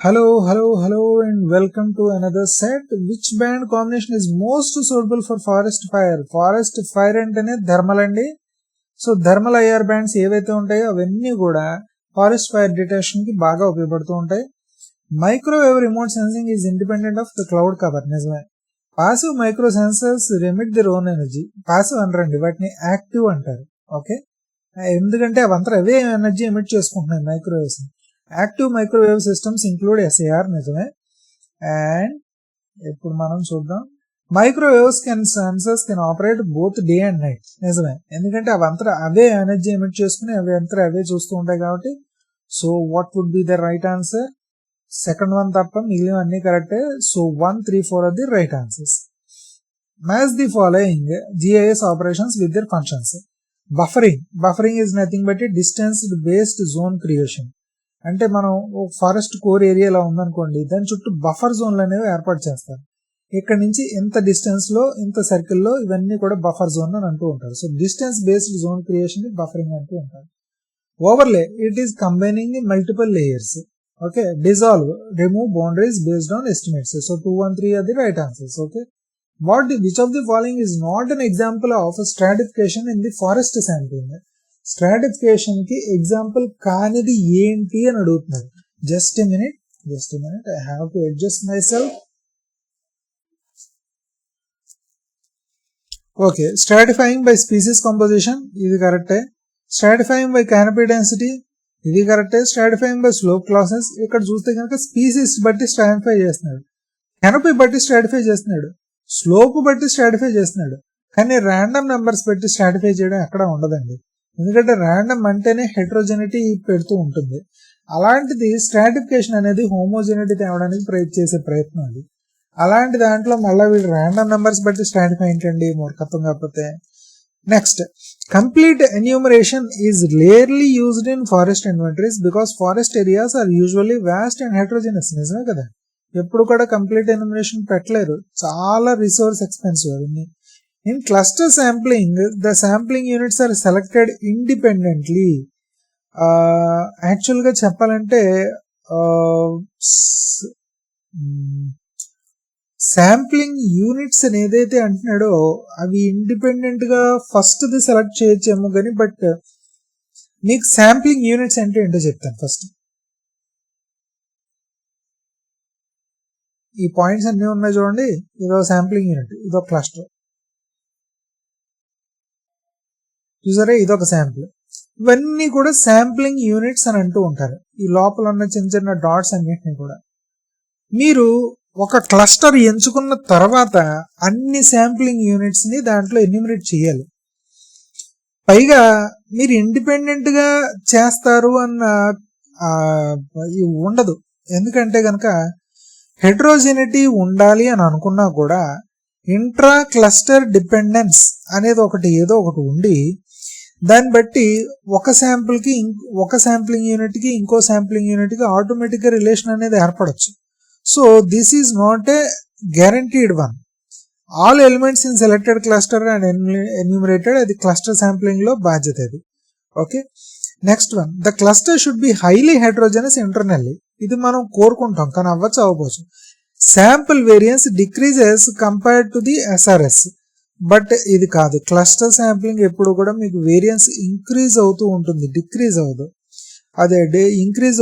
Hello, and welcome to another set. Which band combination is most suitable for forest fire? Forest fire అంటేనే thermal అండి. So thermal IR bands ఏవైతే ఉంటాయో అవన్నీ కూడా forest fire detection కి బాగా ఉపయోగపడుతూ ఉంటాయి. Microwave remote sensing is independent of the cloud cover. నిజమే. Passive micro sensors remit their own energy. Passive అనరండి, వాటిని యాక్టివ్ అంటారు. ఓకే, ఎందుకంటే అవంతా అవే ఎనర్జీ ఎమిట్ చేసుకుంటున్నాయి microwaves. Active microwave systems include SAR. నిజమే. అండ్ ఇప్పుడు మనం చూద్దాం, microwaves sensors can operate both day and night. నిజమే, ఎందుకంటే అవంతా అవే ఎనర్జీ ఎమిట్ చేసుకుని అవే చూస్తూ ఉంటాయి కాబట్టి. So what would be the right answer? Second one తప్ప మిగిలిన అన్ని కరెక్టే. So 1, 3, 4 are the right answers. Match the following GIS operations with their functions. Buffering is nothing but a distanced based zone creation. అంటే మనం forest core ఏరియాలో ఉందనుకోండి, దాని చుట్టూ బఫర్ జోన్లు అనేవి ఏర్పాటు చేస్తారు. ఇక్కడ నుంచి ఇంత డిస్టెన్స్ లో ఇంత సర్కిల్లో ఇవన్నీ కూడా బఫర్ జోన్ అని అంటూ ఉంటారు. So distance based zone creation buffering అంటూ ఉంటారు. Overlay, it is combining the multiple layers. Okay. Dissolve, remove boundaries based on estimates. So 2, 1, 3 are the right answers. Okay. Which of the following is not an example of stratification in the forest sampling? Stratification కి example కానిది ఏంటి అని అడుగుతున్నారు. Just a minute, I have to adjust myself. Okay, stratifying by species composition, ఇది కరెక్టే. స్ట్రాటిఫైయింగ్ by కానపీ density, ఇది కరెక్టే. స్ట్రాటిఫైయింగ్ by slope classes, ఇక్కడ చూస్తే కనుక స్పీసీస్ బట్టి స్ట్రాటిఫై చేస్తున్నాడు, కానపీ బట్టి స్ట్రాటిఫై చేస్తున్నాడు, స్లోప్ బట్టి స్ట్రాటిఫై చేస్తున్నాడు. కానీ ర్యాండమ్ నెంబర్స్ బట్టి స్ట్రాటిఫై చేయడం ఎక్కడ ఉండదండి, ఎందుకంటే ర్యాండమ్ అంటేనే హెట్రోజెనిటీ పెడుతూ ఉంటుంది. అలాంటిది స్ట్రాటిఫికేషన్ అనేది హోమోజెనిటీ తేవడానికి చేసే ప్రయత్నం అది. అలాంటి దాంట్లో మళ్ళీ వీళ్ళు ర్యాండమ్ నెంబర్స్ బట్టి స్ట్రాటిఫై ఏంటండి, మూర్ఖత్వం కాకపోతే. Next, complete enumeration is rarely used in forest inventories because forest areas are usually vast and heterogeneous. నిజమే కదా, ఎప్పుడు కూడా కంప్లీట్ ఎన్యూమరేషన్ పెట్టలేరు, చాలా రిసోర్స్ ఎక్స్పెన్సివ్ అవన్నీ. In cluster sampling, the sampling units are selected independently. Actually గా చెప్పాలంటే sampling units అని ఏదైతే అంటున్నాడో అవి ఇండిపెండెంట్ గా ఫస్ట్ ది సెలెక్ట్ చేయొచ్చేమో కానీ, బట్ మీకు శాంప్లింగ్ యూనిట్స్ అంటే ఏంటో చెప్తాను ఫస్ట్. ఈ పాయింట్స్ అన్ని ఉన్నాయి చూడండి, ఇదో శాంప్లింగ్ యూనిట్, ఇదో క్లస్టర్, చూసారా, ఇదొక శాంపుల్. ఇవన్నీ కూడా శాంప్లింగ్ యూనిట్స్ అని అంటూ ఉంటారు. ఈ లోపల ఉన్న చిన్న చిన్న డాట్స్ అన్నిటిని కూడా మీరు ఒక క్లస్టర్ ఎంచుకున్న తర్వాత అన్ని శాంప్లింగ్ యూనిట్స్ ని దాంట్లో ఎన్యూమరేట్ చేయాలి. పైగా మీరు ఇండిపెండెంట్ గా చేస్తారు అన్న ఉండదు, ఎందుకంటే కనుక హెట్రోజెనిటీ ఉండాలి అని అనుకున్నా కూడా ఇంట్రా క్లస్టర్ డిపెండెన్స్ అనేది ఒకటి ఏదో ఒకటి ఉండి, దాన్ని బట్టి ఒక శాంపుల్ కి ఒక శాంప్లింగ్ యూనిట్ కి ఇంకో శాంప్లింగ్ యూనిట్ కి ఆటోమేటిక్ గా రిలేషన్ అనేది ఏర్పడచ్చు. So this is not a guaranteed one. All elements in selected cluster and enumerated, అది క్లస్టర్ శాంప్లింగ్ లో బాధ్యత అది. Okay. Next one, the cluster should be highly heterogeneous internally. ఇది మనం కోరుకుంటాం కానీ అవ్వచ్చు అవ్వవచ్చు. Sample variance decreases compared to the SRS, but ఇది కాదు. క్లస్టర్ శాంప్లింగ్ ఎప్పుడు కూడా మీకు వేరియన్స్ ఇంక్రీజ్ అవుతూ ఉంటుంది, డిక్రీజ్ అవ్వదు. అదే ఇంక్రీజ్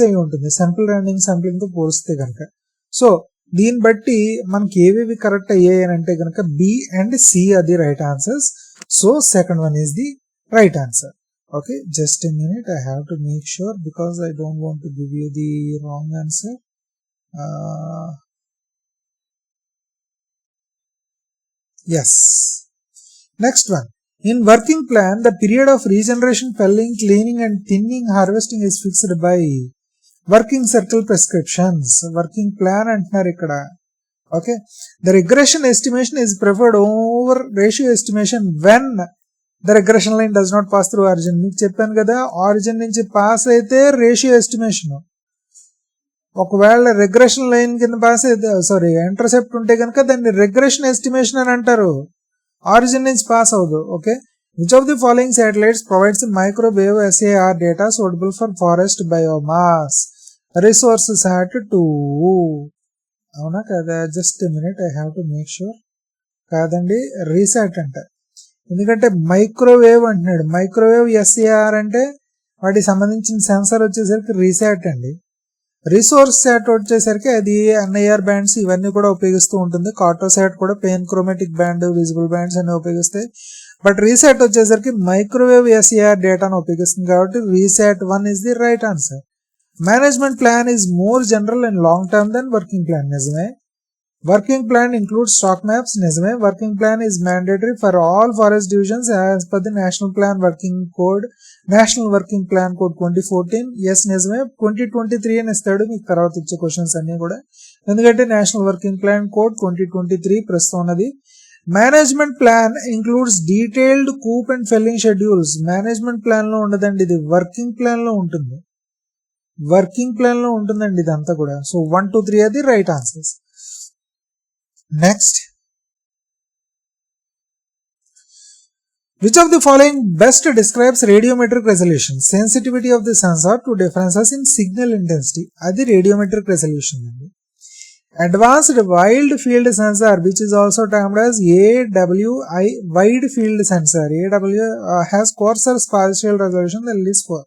అయి ఉంటుంది శాంపుల్ ర్యాండమ్ శాంప్లింగ్ తో పోలిస్తే కనుక. సో దీన్ని బట్టి మనకి ఏవేవి కరెక్ట్ అయ్యాయి అని అంటే కనుక B and C are the right answers. So second one is the right answer. Okay, just a minute, I have to make sure because I don't want to give you the wrong answer. Yes. Next one. In working plan, the period of regeneration, felling, cleaning and thinning harvesting is fixed by working circle prescriptions. Working plan అంటున్నారు ఇక్కడ. Okay. The regression estimation is preferred over ratio estimation when the regression line does not pass through origin. మీకు చెప్పాను కదా, origin నుంచి pass అయితే ratio estimation, ఒకవేళ regression line కింద pass అయితే ఇంటర్సెప్ట్ ఉంటే కనుక దాన్ని రిగ్రెషన్ ఎస్టిమేషన్ అని అంటారు, ఆరిజిన్ నుంచి పాస్ అవ్వదు. Okay. Which of the following satellites provides microwave SAR data suitable for forest biomass? Resources at 2. అవునా కదా? Just minute, I have to make sure. కాదండి, రీసెట్ అంట. ఎందుకంటే మైక్రోవేవ్ అంటున్నాడు. మైక్రోవేవ్ ఎస్ఏఆర్ అంటే వాటికి సంబంధించిన సెన్సార్ వచ్చేసరికి రీసెట్ అండి. రిసోర్స్ శాట్ వచ్చేసరికి అది ఎన్ఐఆర్ బ్యాండ్స్ ఇవన్నీ కూడా ఉపయోగిస్తూ ఉంటుంది. కార్టోసాట్ కూడా panchromatic band, visible bands అన్ని ఉపయోగిస్తాయి. బట్ రీసెట్ వచ్చేసరికి మైక్రోవేవ్ ఎస్ఏఆర్ డేటాను ఉపయోగిస్తుంది కాబట్టి RISAT 1 is the right answer. Management plan is more general and long term than working plan. నిజమే. Working plan includes stock maps. నిజమే. Working plan is mandatory for all forest divisions as per the national plan working code, national working plan code 2014. Yes, నిజమే. 2023 అని ఇస్తాడు మీకు తర్వాత ఇచ్చే questions అన్ని కూడా, ఎందుకంటే నేషనల్ వర్కింగ్ ప్లాన్ కోడ్ 2023 ప్రస్తుతం ఉన్నది. Management plan includes detailed coupe and felling schedules. Management plan లో ఉండదండి, ఇది వర్కింగ్ ప్లాన్ లో ఉంటుంది. వర్కింగ్ ప్లాన్ లో ఉంటుందండి ఇదంతా కూడా. సో 1, 2, 3 అది right answers. Next, which of the following best describes radiometric resolution? Sensitivity of the sensor to differences in signal intensity. Adi radiometric resolution. Advanced wide field sensor, which is also termed as AWI, wide field sensor. AW has coarser spatial resolution than LIS4.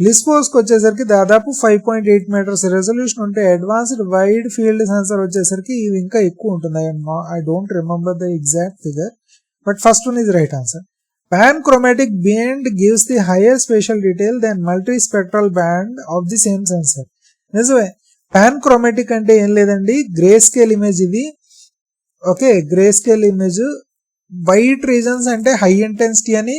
లిస్పోస్కి వచ్చేసరికి దాదాపు 5.8 metres resolution ఉంటే advanced wide field sensor వచ్చేసరికి ఇది ఇంకా ఎక్కువ ఉంటుంది. I don't remember the exact figure, but first one is right answer. Panchromatic band gives the higher spatial detail than multispectral band of the same sensor. నిజమే. Panchromatic అంటే ఏం లేదండి, grey scale image ఇది. Okay, grey scale image. White regions అంటే high intensity అని,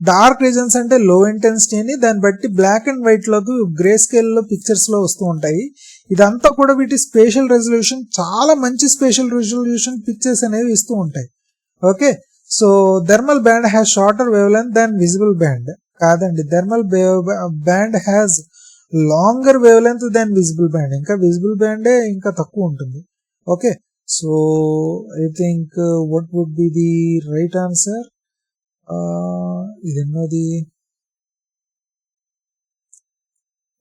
dark reasons అంటే లో intensity అని, దాన్ని బట్టి బ్లాక్ అండ్ వైట్ లోకి గ్రే స్కేల్ లో పిక్చర్స్ లో వస్తూ ఉంటాయి. ఇదంతా కూడా వీటి స్పేషల్ రెజల్యూషన్, చాలా మంచి స్పేషల్ రెజల్యూషన్ పిక్చర్స్ అనేవి ఇస్తూ ఉంటాయి. Okay, so thermal band has shorter wave length than visible band. కాదండి, thermal band has longer wave length than visible band. ఇంకా విజిబుల్ బ్యాండే ఇంకా తక్కువ ఉంటుంది. Okay, so I think what would be the right answer? ఇదన్నది.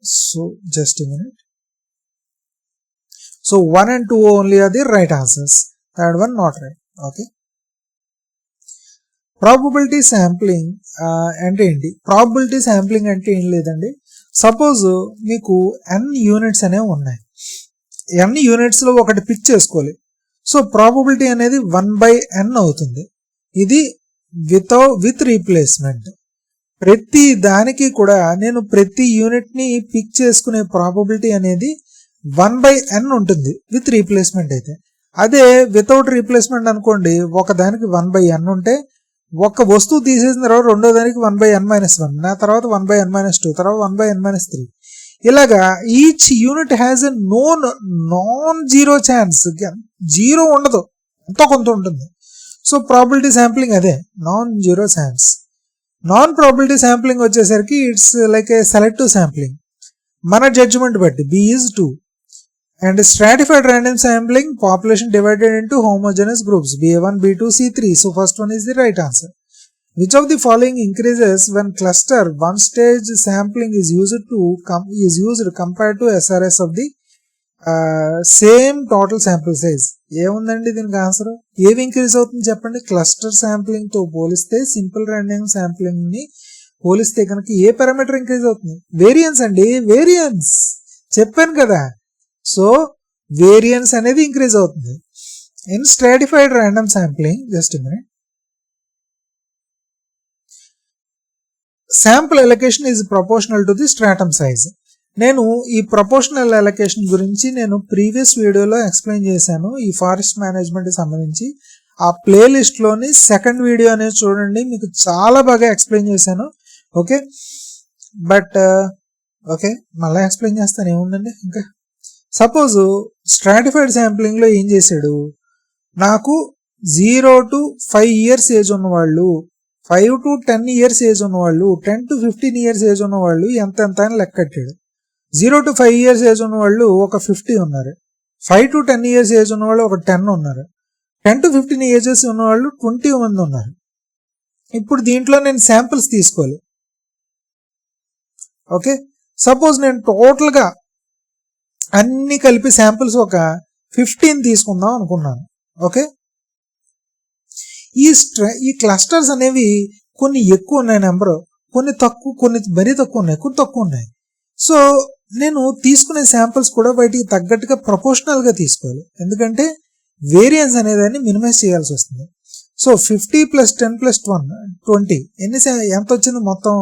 So just a minute. So 1 and 2 only are the right answers. Third one not right. Okay. Probability sampling అంటే ఏంటి? Probability sampling అంటే ఏం లేదండి, సపోజ్ మీకు n units అనేవి ఉన్నాయి. n units లో ఒకటి పిక్ చేసుకోవాలి. సో ప్రాబబిలిటీ అనేది 1/n అవుతుంది. ఇది విత్ రీప్లేస్మెంట్. ప్రతి దానికి కూడా నేను ప్రతి యూనిట్ ని పిక్ చేసుకునే ప్రాబబిలిటీ అనేది 1/n ఉంటుంది విత్ రీప్లేస్మెంట్ అయితే. అదే వితౌట్ రీప్లేస్మెంట్ అనుకోండి, ఒక దానికి 1/n ఉంటే ఒక వస్తువు తీసేసిన తర్వాత రెండో దానికి 1/n-1, నా తర్వాత 1/n-2, తర్వాత 1/n-3. ఇలాగా each unit has a non zero chance. Zero ఉండదు, ఎంతో కొంత ఉంటుంది. సో ప్రాబిలిటీ శాంప్లింగ్ అదే, non zero chance. Non probability sampling వచ్చేసరికి it's like a selective sampling, మన జడ్జిమెంట్ బట్టి. B is 2. And stratified random sampling, population divided into homogeneous groups, BA1, B2, C3. So first one is the right answer. Which of the following increases when cluster one stage sampling is used compared to SRS of the same total sample size? ఏముందండి దీనికి answer? ఏవి increase అవుతుంది చెప్పండి? Cluster sampling తో పోలిస్తే simple random sampling ని పోలిస్తే కనుక ఏ పారామీటర్ ఇంక్రీజ్ అవుతుంది? వేరియన్స్ అండి, వేరియన్స్ చెప్పాను కదా. సో వేరియన్స్ అనేది ఇంక్రీజ్ అవుతుంది. In stratified random sampling, just minute, sample allocation is proportional to the stratum size. నేను ఈ ప్రపోర్షనల్ అలొకేషన్ గురించి నేను ప్రీవియస్ వీడియోలో ఎక్స్ప్లెయిన్ చేశాను. ఈ ఫారెస్ట్ మేనేజ్మెంట్ కి సంబంధించి ఆ ప్లేలిస్ట్ లోని సెకండ్ వీడియో అనేది చూడండి, మీకు చాలా బాగా ఎక్స్ప్లెయిన్ చేశాను. ఓకే, బట్ ఓకే మళ్ళీ ఎక్స్ప్లెయిన్ చేస్తాను, ఏముందండి. ఇంకా సపోజ్ స్ట్రాటిఫైడ్ శాంప్లింగ్ లో ఏం చేశాడు, నాకు 0 to 5 years ఏజ్ ఉన్నవాళ్ళు, 5 to 10 years ఏజ్ ఉన్నవాళ్ళు, 10 to 15 years ఏజ్ ఉన్నవాళ్ళు ఎంత అని లెక్కట్టాడు. 0 to 5 years ఏజ్ ఉన్నవాళ్ళు ఒక 50 ఉన్నారు, 5 to 10 years ఏజ్ ఉన్నవాళ్ళు ఒక 10 ఉన్నారు, 10 to 15 years ఉన్నవాళ్ళు 20 మంది ఉన్నారు. ఇప్పుడు దీంట్లో నేను శాంపిల్స్ తీసుకోవాలి. ఓకే, సపోజ్ నేను టోటల్గా అన్ని కలిపి శాంపిల్స్ ఒక 15 తీసుకుందాం అనుకున్నాను. ఓకే, ఈ క్లస్టర్స్ అనేవి కొన్ని ఎక్కువ ఉన్నాయి నెంబరు, కొన్ని తక్కువ, కొన్ని మరీ తక్కువ ఉన్నాయి, కొన్ని తక్కువ ఉన్నాయి. సో నేను తీసుకునే శాంపిల్స్ కూడా వాటికి తగ్గట్టుగా ప్రపోర్షనల్ గా తీసుకోవాలి, ఎందుకంటే వేరియన్స్ అనేదాన్ని మినిమైజ్ చేయాల్సి వస్తుంది. సో 50 + 10 + 1 20 ఎంత వచ్చింది? మొత్తం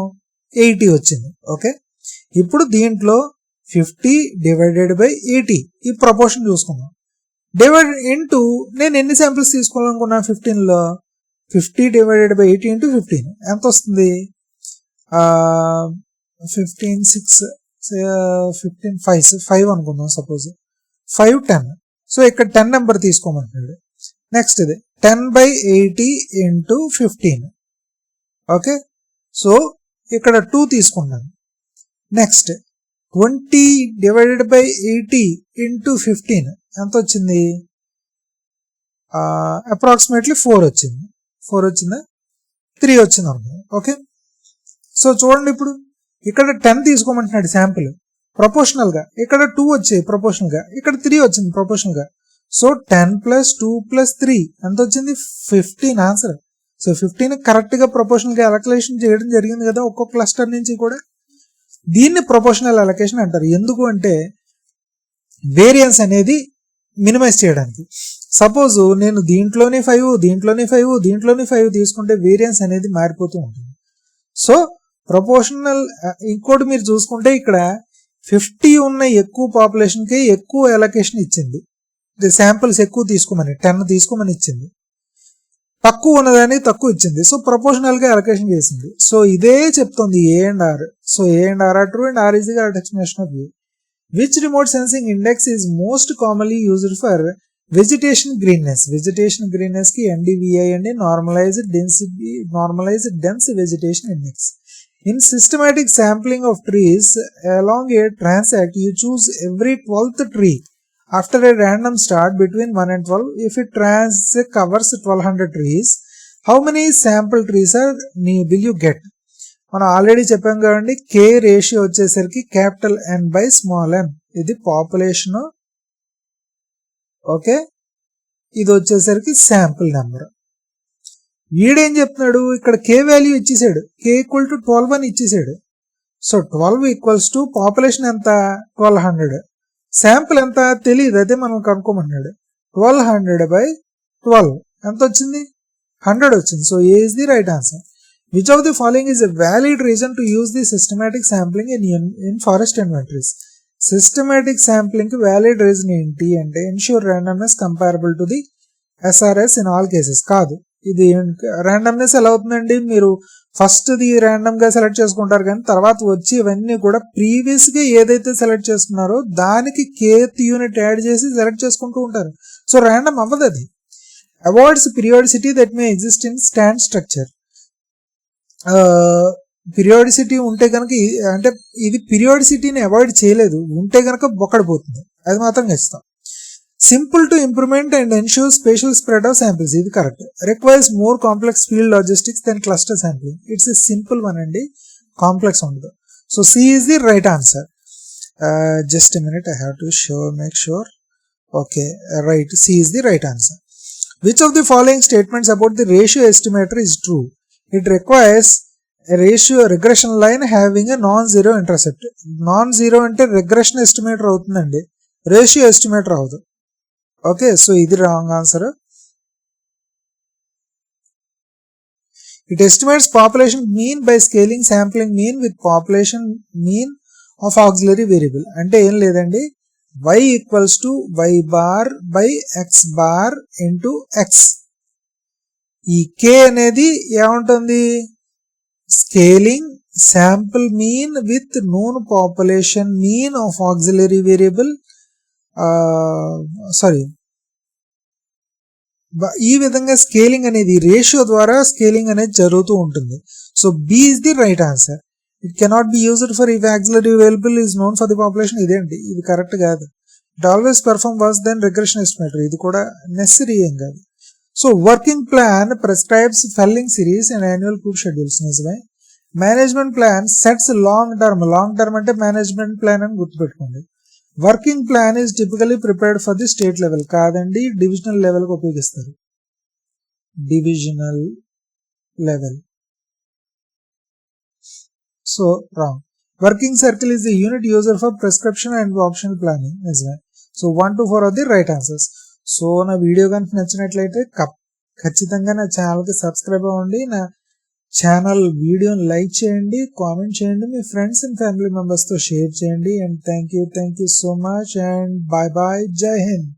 80 వచ్చింది. ఓకే, ఇప్పుడు దీంట్లో 50 / 80 ఈ ప్రపోర్షన్ చూసుకున్నాం. డివైడ్ ఇంటూ నేను ఎన్ని శాంపిల్స్ తీసుకోవాలనుకున్నా 15లో 50 / 80 × 15 ఎంత వస్తుంది? 15 6 15 5 అనుకుందాం. సపోజ్ 5 10. సో ఇక్కడ 10 నెంబర్ తీసుకోమంటున్నాడు. నెక్స్ట్ ఇది 10/80 × 15. ఓకే, సో ఇక్కడ 2 తీసుకున్నాను. నెక్స్ట్ 20 / 80 × 15 ఎంత వచ్చింది? అప్రాక్సిమేట్లీ 4 వచ్చింది. 4 వచ్చిందా? 3 వచ్చింది అనుకుందాం. ఓకే, సో చూడండి, ఇప్పుడు ఇక్కడ 10 తీసుకోమంటున్నాడు శాంపిల్ ప్రపోర్షనల్ గా, ఇక్కడ 2 వచ్చాయి ప్రపోర్షనల్ గా, ఇక్కడ 3 వచ్చింది ప్రపోర్షనల్ గా. సో 10 + 2 + 3 ఎంత వచ్చింది? 15 ఆన్సర్. సో 15 కరెక్ట్ గా ప్రపోర్షనల్ గా అలొకేషన్ చేయడం జరిగింది కదా ఒక్కొక్క క్లస్టర్ నుంచి కూడా. దీన్ని ప్రపోర్షనల్ అలొకేషన్ అంటారు. ఎందుకు అంటే వేరియన్స్ అనేది మినిమైజ్ చేయడానికి. సపోజ్ నేను దీంట్లోనే 5 దీంట్లోనే 5 దీంట్లోనే 5 తీసుకుంటే వేరియన్స్ అనేది మారిపోతూ ఉంటుంది. So proportional. ఇంకోటి మీరు చూసుకుంటే ఇక్కడ 50 ఉన్న ఎక్కువ పాపులేషన్ కి ఎక్కువ అలొకేషన్ ఇచ్చింది, శాంపిల్స్ ఎక్కువ తీసుకోమని 10 తీసుకోమని ఇచ్చింది. తక్కువ ఉన్నదాన్ని తక్కువ ఇచ్చింది. సో ప్రపోర్షనల్ గా అలొకేషన్ చేసింది. సో ఇదే చెప్తుంది A and R. So A and R are true and R is the correct explanation of A. Which remote sensing index is most commonly used for vegetation greenness? Vegetation greenness ki NDVI and normalized dense vegetation index. In systematic sampling of trees along a transect, you choose every 12th tree after a random start between 1 and 12. If it transect covers 1200 trees, how many sample trees will you get? మనం already చెప్పాం కదండి, K ratio వచ్చేసరికి N/n. ఇది population. Okay, ఇది వచ్చేసరికి sample number. వీడేం చెప్తున్నాడు, ఇక్కడ K వాల్యూ ఇచ్చేసాడు, K = 12 అని ఇచ్చేసాడు. సో 12 = పాపులేషన్ ఎంత? 1200. శాంపుల్ ఎంత తెలియదు, అదే మనం కనుక్కోమన్నాడు. 1200/12 ఎంత వచ్చింది? 100 వచ్చింది. So A is the right answer. Which of the following is a valid reason to use the systematic sampling in forest inventories? Systematic sampling కి valid reason ఏంటి అంటే ensure randomness comparable to the SRS in all cases. కాదు, ఇది randomness ఎలా అవుతుందండి? మీరు first the random గా select చేసుకుంటారు, కానీ తర్వాత వచ్చి ఇవన్నీ కూడా ప్రీవియస్ గా ఏదైతే సెలెక్ట్ చేసుకున్నారో దానికి kth యూనిట్ యాడ్ చేసి సెలెక్ట్ చేసుకుంటూ ఉంటారు. సో ర్యాండమ్ అవ్వదు అది. Avoids periodicity that may exist in stand structure. Periodicity ఉంటే కనుక, అంటే ఇది పీరియాడిసిటీని అవాయిడ్ చేయలేదు, ఉంటే కనుక బొక్కడిపోతుంది, అది మాత్రం ఖచ్చితం. Simple to improvement and ensure spatial spread of samples, ఇది correct. Requires more complex field logistics than cluster sampling. It's a simple one అండి, కాంప్లెక్స్ ఉండదు. So C is the right answer. Just a minute, I have to make sure. Okay, right, C is the right answer. Which of the following statements about the ratio estimator is true? It requires a ratio regression line having a non-zero intercept. Non-zero అంటే regression estimator అవుతుందండి, ratio estimator అవుతుంది. Okay, so ఇది wrong answer. It estimates population mean by scaling sampling mean with population mean of auxiliary variable. అంటే ఏం లేదండి, y = y_x into x. ఈ k అనేది ఏముంటుంది? Scaling sample mean with known population mean of auxiliary variable. ఈ విధంగా scaling అనేది ratio ద్వారా స్కేలింగ్ అనేది జరుగుతూ ఉంటుంది. So B is the right answer. It cannot be used for if auxiliary variable is known for the population. ఇదేంటి, ఇది correct కాదు. It always perform worse than regression estimator. ఇది కూడా నెసరీ ఏం కాదు. So working plan prescribes felling series and annual proof schedules. నిజమే. Management plan sets long term. Long term అంటే management plan అని గుర్తుపెట్టుకోండి. Working plan is typically prepared for the state level. కాదండి, divisional లెవెల్కి ఉపయోగిస్తారు. Divisional level. So wrong. Working circle is the unit user for prescription and optional planning. నిజమే. So 1 to 4 are the right answers. So నా video కనుక నచ్చినట్లయితే ఖచ్చితంగా నా ఛానల్కి సబ్స్క్రైబ్ అవ్వండి. నా ఛానల్ వీడియోని లైక్ చేయండి, కామెంట్ చేయండి, మీ ఫ్రెండ్స్ అండ్ ఫ్యామిలీ మెంబర్స్తో షేర్ చేయండి. And thank you so much and bye bye. Jai Hind.